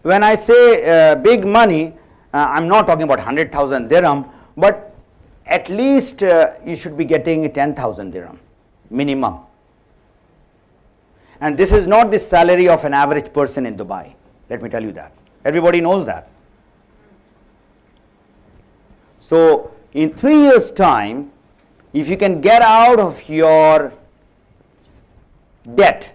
when I say big money, I'm not talking about 100,000 dirham, but at least you should be getting 10,000 dirham minimum. And this is not the salary of an average person in Dubai. Let me tell you that. Everybody knows that. So in 3 years' time, if you can get out of your debt,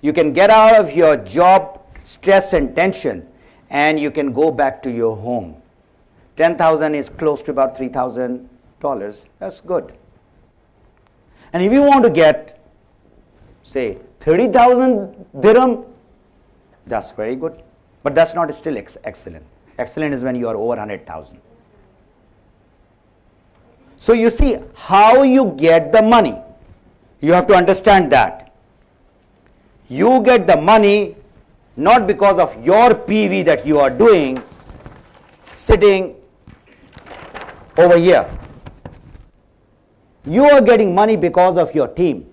you can get out of your job stress and tension, and you can go back to your home. 10,000 is close to about $3,000. That's good. And if you want to get, say, 30,000 dirham, that's very good. But that's not still excellent. Excellent is when you are over 100,000. So you see how you get the money. You have to understand that. You get the money not because of your PV that you are doing, sitting over here. You are getting money because of your team.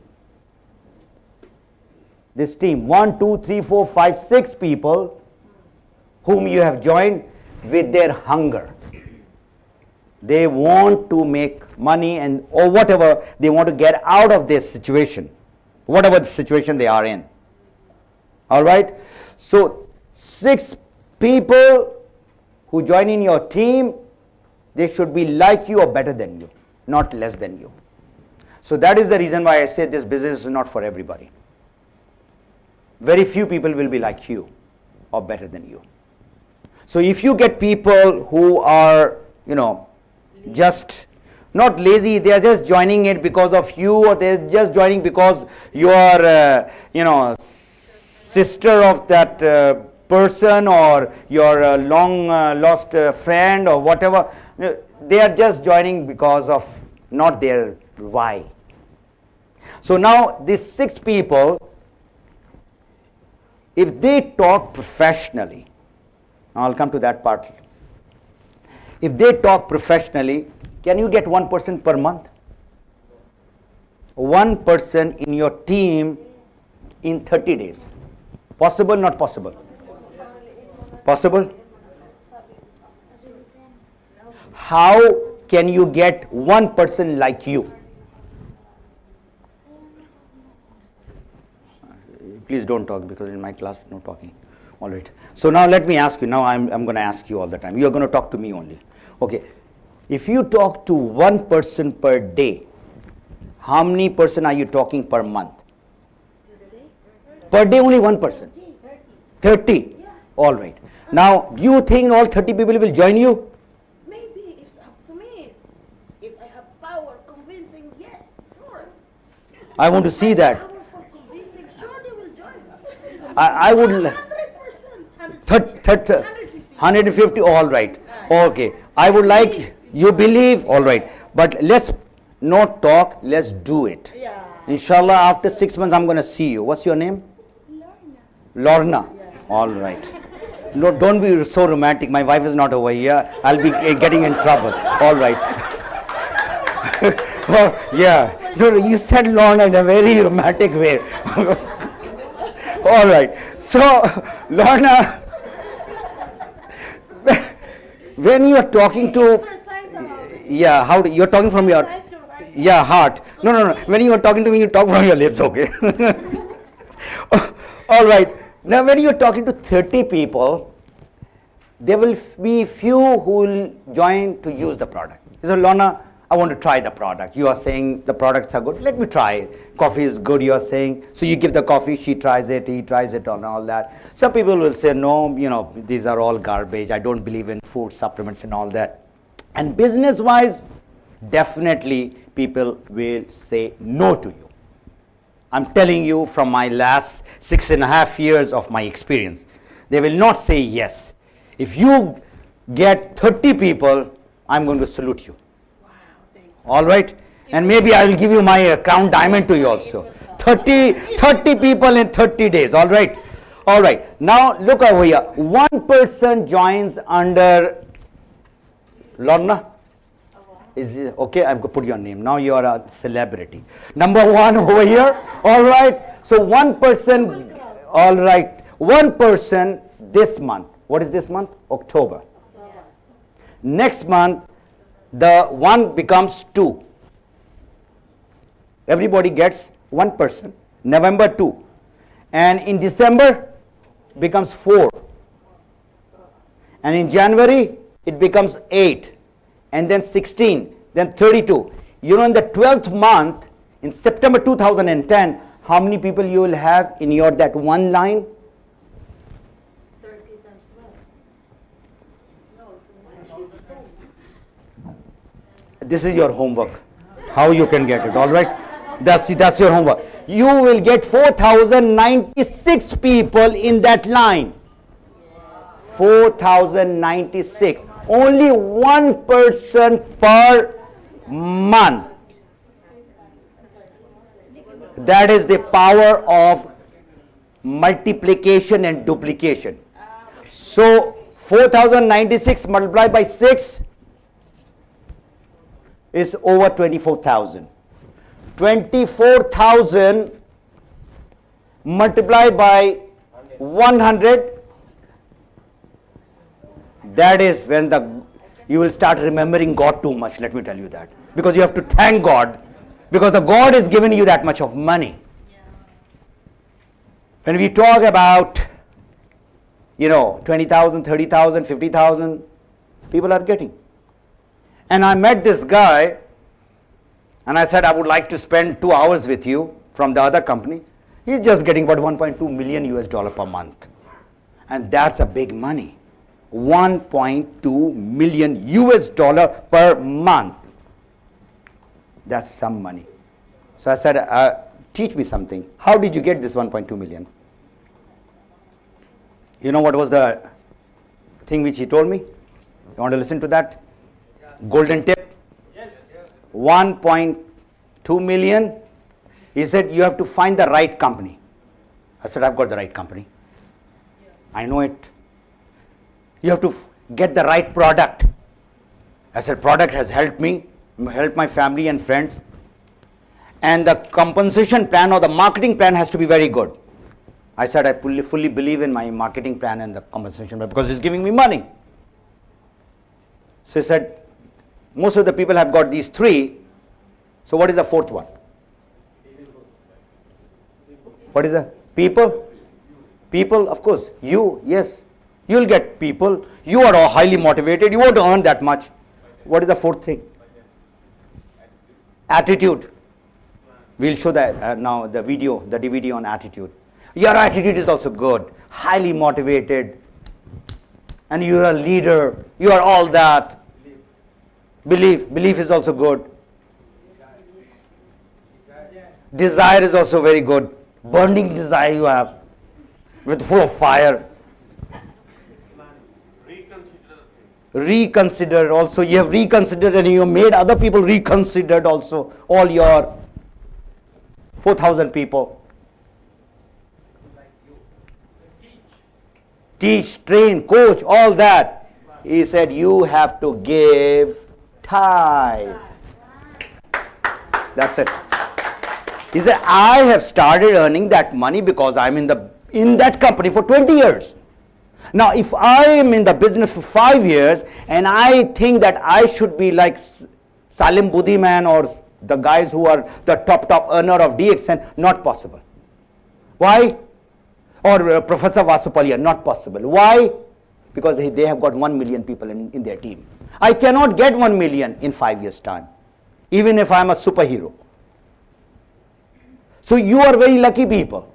This team, 1, 2, 3, 4, 5, 6 people whom you have joined with their hunger. They want to make money and or whatever, they want to get out of this situation, whatever the situation they are in. All right? So 6 people who join in your team, they should be like you or better than you, not less than you. So that is the reason why I say this business is not for everybody. Very few people will be like you or better than you. So if you get people who are, just not lazy, they are just joining it because of you, or they're just joining because you are, sister of that person, or your long lost friend or whatever. They are just joining because of not their why. So now these 6 people, if they talk professionally, I'll come to that part. If they talk professionally, can you get 1 person per month? 1 person in your team in 30 days. Possible, not possible? Possible? How can you get 1 person like you? Please don't talk, because in my class, no talking. All right. So now let me ask you. Now I'm going to ask you all the time. You're going to talk to me only. Okay. If you talk to 1 person per day, how many person are you talking per month? Per day only 1 person. 30. All right. Now, do you think all 30 people will join you? Maybe. It's up to me. If I have power convincing, yes, sure. I want to see that. Powerful convincing, sure they will join. I would. 100%. 150. All right. Okay. I would like you believe. All right. But let's not talk. Let's do it. Yeah. Inshallah, after 6 months, I'm going to see you. What's your name? Lorna. Yeah. All right. No, don't be so romantic. My wife is not over here. I'll be getting in trouble. All right. Oh, yeah. No, you said Lorna in a very romantic way. All right. So, Lorna, when you are talking to, yeah, how do you're talking from your, yeah, heart. No. When you are talking to me, you talk from your lips, okay? All right. Now, when you are talking to 30 people, there will be few who will join to use the product. So, Lorna, I want to try the product. You are saying the products are good. Let me try. Coffee is good, you are saying. So you give the coffee, she tries it, he tries it, and all that. Some people will say, no, these are all garbage. I don't believe in food supplements and all that. And business-wise, definitely people will say no to you. I'm telling you from my last 6.5 years of my experience. They will not say yes. If you get 30 people, I'm going to salute you. All right, and maybe I will give you my crown diamond to you also. 30 people in 30 days. All right, now look over here. 1 person joins under Lorna. Is it okay? I'm going to put your name. Now you are a celebrity. Number 1 over here. All right. So 1 person. All right. 1 person this month. What is this month? October. Next month, the 1 becomes 2. Everybody gets 1 person. November 2. And in December, becomes 4. And in January, it becomes 8. And then 16. Then 32. You know, in the 12th month, in September 2010, how many people you will have in your that one line? 30 times 12. No, This is your homework. How you can get it, all right? That's your homework. You will get 4,096 people in that line. 4,096. Only 1 person per month. That is the power of multiplication and duplication. So 4,096 multiplied by 6 is over 24,000. 24,000 multiplied by 100, that is when you will start remembering God too much, let me tell you that. Because you have to thank God, because the God is giving you that much of money. When we talk about, 20,000, 30,000, 50,000, people are getting. And I met this guy, and I said, I would like to spend 2 hours with you from the other company. He's just getting about 1.2 million US dollar per month. And that's a big money. 1.2 million US dollar per month. That's some money. So I said, teach me something. How did you get this 1.2 million? You know what was the thing which he told me? You want to listen to that? Golden tip? 1.2 million. He said, you have to find the right company. I said, I've got the right company. I know it. You have to get the right product. I said, product has helped me, helped my family and friends. And the compensation plan or the marketing plan has to be very good. I said, I fully believe in my marketing plan and the compensation plan because it's giving me money. So he said, most of the people have got these 3. So what is the 4th one? What is the people? People, of course. You, yes. You'll get people. You are all highly motivated. You won't earn that much. What is the 4th thing? Attitude. We'll show that now the DVD on attitude. Your attitude is also good. Highly motivated. And you're a leader. You are all that. Belief is also good. Desire is also very good. Burning desire you have, with full of fire. Reconsider also. You have reconsidered and you have made other people reconsidered also. All your 4,000 people. Teach, train, coach, all that. He said you have to give tithe. That's it. He said, I have started earning that money because I'm in that company for 20 years. Now, if I am in the business for 5 years and I think that I should be like Salim Budiman or the guys who are the top earner of DXN, not possible. Why? Or Professor Vasupalya, not possible. Why? Because they have got 1 million people in their team. I cannot get 1 million in 5 years' time, even if I'm a superhero. So you are very lucky people.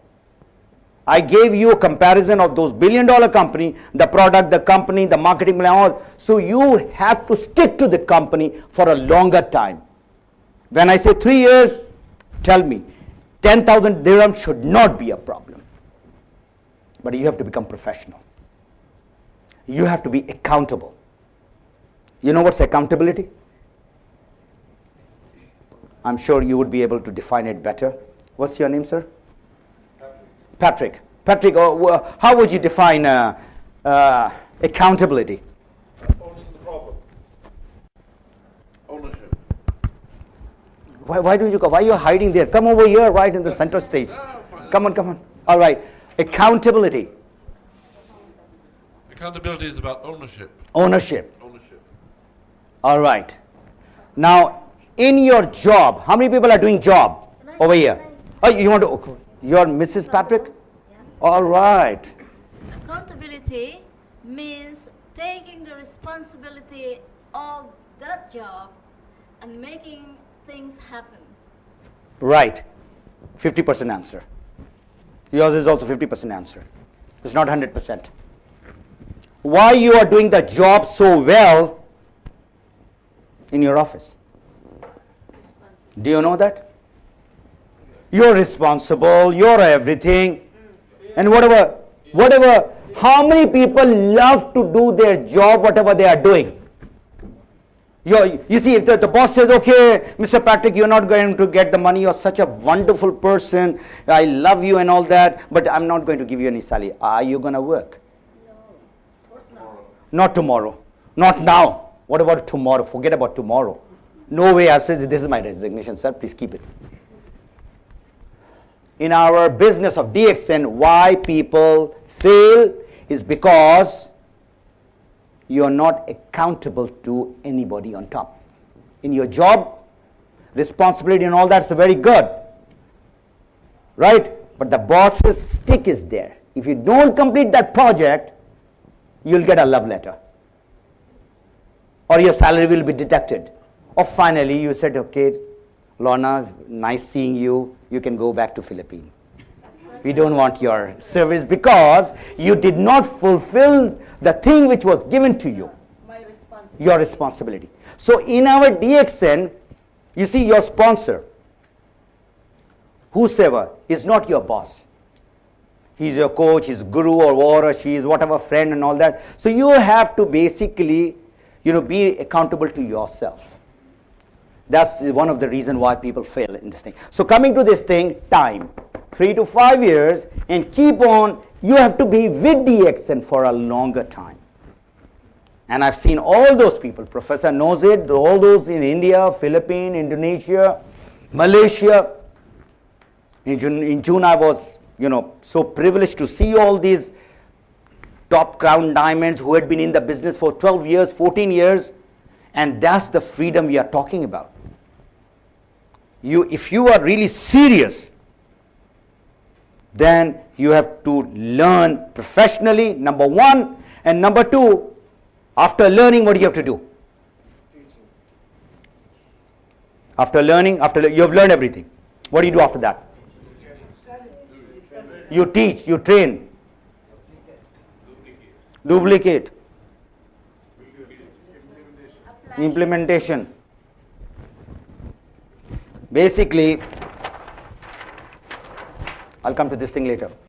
I gave you a comparison of those billion-dollar company, the product, the company, the marketing plan, all. So you have to stick to the company for a longer time. When I say 3 years, tell me, 10,000 dirham should not be a problem. But you have to become professional. You have to be accountable. You know what's accountability? I'm sure you would be able to define it better. What's your name, sir? Patrick. Patrick, how would you define accountability? Owning the problem. Ownership. Why don't you go? Why are you hiding there? Come over here, right in the center stage. Come on. All right. Accountability. Accountability is about ownership. Ownership. Ownership. All right. Now, in your job, how many people are doing job over here? Oh, you want to, you're Mrs. Patrick? Yes. All right. Accountability means taking the responsibility of that job and making things happen. Right. 50% answer. Yours is also 50% answer. It's not 100%. Why you are doing the job so well in your office? Do you know that? You're responsible, you're everything. And whatever, how many people love to do their job, whatever they are doing? You see, if the boss says, okay, Mr. Patrick, you're not going to get the money, you're such a wonderful person, I love you and all that, but I'm not going to give you any salary. Are you going to work? No, of course not. Not tomorrow. Not now. What about tomorrow? Forget about tomorrow. No way. I've said, this is my resignation, sir. Please keep it. In our business of DXN, why people fail is because you are not accountable to anybody on top. In your job, responsibility and all that's very good. Right? But the boss's stick is there. If you don't complete that project, you'll get a love letter. Or your salary will be deducted. Or finally you said, okay, Lorna, nice seeing you. You can go back to Philippines. We don't want your service because you did not fulfill the thing which was given to you, My responsibility. your responsibility. So in our DXN, you see your sponsor, whosoever, is not your boss. He's your coach, his guru or she is whatever friend and all that. So you have to basically, be accountable to yourself. That's one of the reasons why people fail in this thing. So coming to this thing, time. 3 to 5 years and keep on, you have to be with DXN for a longer time. And I've seen all those people, Professor knows it, all those in India, Philippines, Indonesia, Malaysia. In June I was, so privileged to see all these top crown diamonds who had been in the business for 12 years, 14 years. And that's the freedom we are talking about. If you are really serious, then you have to learn professionally, number one. And number two, after learning, what do you have to do? After learning, you have learned everything. What do you do after that? You teach, you train. Duplicate. Implementation. Basically, I'll come to this thing later.